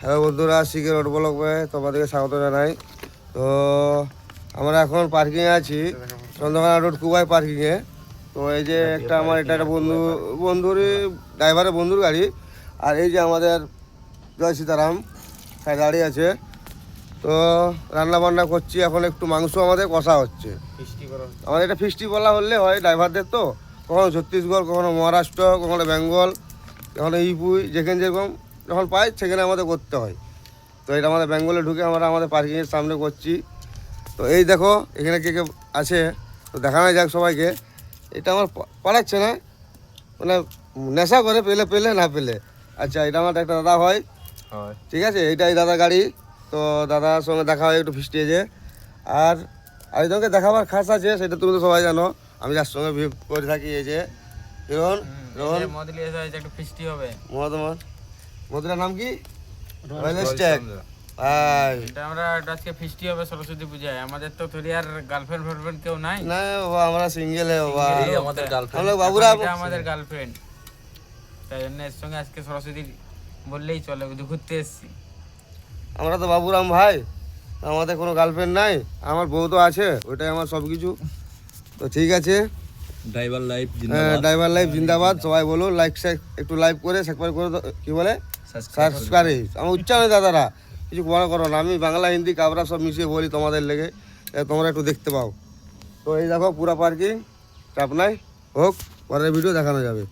Hello বন্ধুরা, শিখে road ব্লগে তোমাদেরকে স্বাগত জানাই। তো আমরা এখন পার্কিংয়ে আছি, চন্দ্রকোনা রোড কুবাই পার্কিংয়ে। তো এই যে একটা আমার এটা একটা বন্ধুরই ড্রাইভারের বন্ধুর গাড়ি, আর এই যে আমাদের জয় সীতারাম সাইড দাঁড়িয়ে আছে। তো রান্না বান্না করছি, এখন একটু মাংস আমাদের কষা হচ্ছে। আমাদের এটা ফিস্টি বলা হলে হয় ড্রাইভারদের, তো কখনো ছত্তিশগড়, কখনো মহারাষ্ট্র, কখনো বেঙ্গল, কখনো ইপুই, যেখানে যেরকম যখন পাই সেখানে আমাদের করতে হয়। তো এটা আমাদের বেঙ্গলে ঢুকে আমরা আমাদের পার্কিংয়ের সামনে করছি। তো এই দেখো এখানে কে কে আছে, তো দেখানো যাক সবাইকে। এটা আমার পাড়াচ্ছে না, মানে নেশা করে পেলে পেলে না পেলে। আচ্ছা, এটা আমার একটা দাদা হয়, ঠিক আছে, এইটাই দাদা গাড়ি। তো দাদার সঙ্গে দেখা হয় একটু ফিস্টিয়েছে। আর তোমাকে দেখাবার খাস আছে, সেটা তুমি তো সবাই জানো, আমি যার সঙ্গে করে থাকি। এই যে রোহন, রোহন একটু ফিস্টি হবে। মধুরার নাম কি? আমরা আজকে ফিস্টি হবে সরস্বতী পূজায়। আমাদের তো তোর আর গার্লফ্রেন্ড ফার্লফ্রেন্ড কেউ নাই না বাবা, আমরা সিঙ্গেল হে বাবা। আমাদের গার্লফ্রেন্ড, বাবুরা আমাদের গার্লফ্রেন্ড, তাই জন্য এর সঙ্গে আজকে সরস্বতী বললেই চলে, ঘুরতে এসেছি। আমরা তো বাবুরাম ভাই, আমাদের কোনো গার্লফ্রেন্ড নাই, আমার বউ তো আছে, ওইটাই আমার সব কিছু। তো ঠিক আছে, ড্রাইভার লাইফ ড্রাইভার লাইফ জিন্দাবাদ। সবাই বলো লাইক একটু লাইভ করে সাবস্ক্রাইব করে কি বলে সাবস্ক্রাইব। আমার উচ্চারণ দাদারা কিছু বড় করো না, আমি বাংলা হিন্দি কাবরা সব মিশিয়ে বলি তোমাদের লেগে, তোমরা একটু দেখতে পাও। তো এই দেখো পুরা পার্কিং, চাপ নাই, হোক পরের ভিডিও দেখানো যাবে।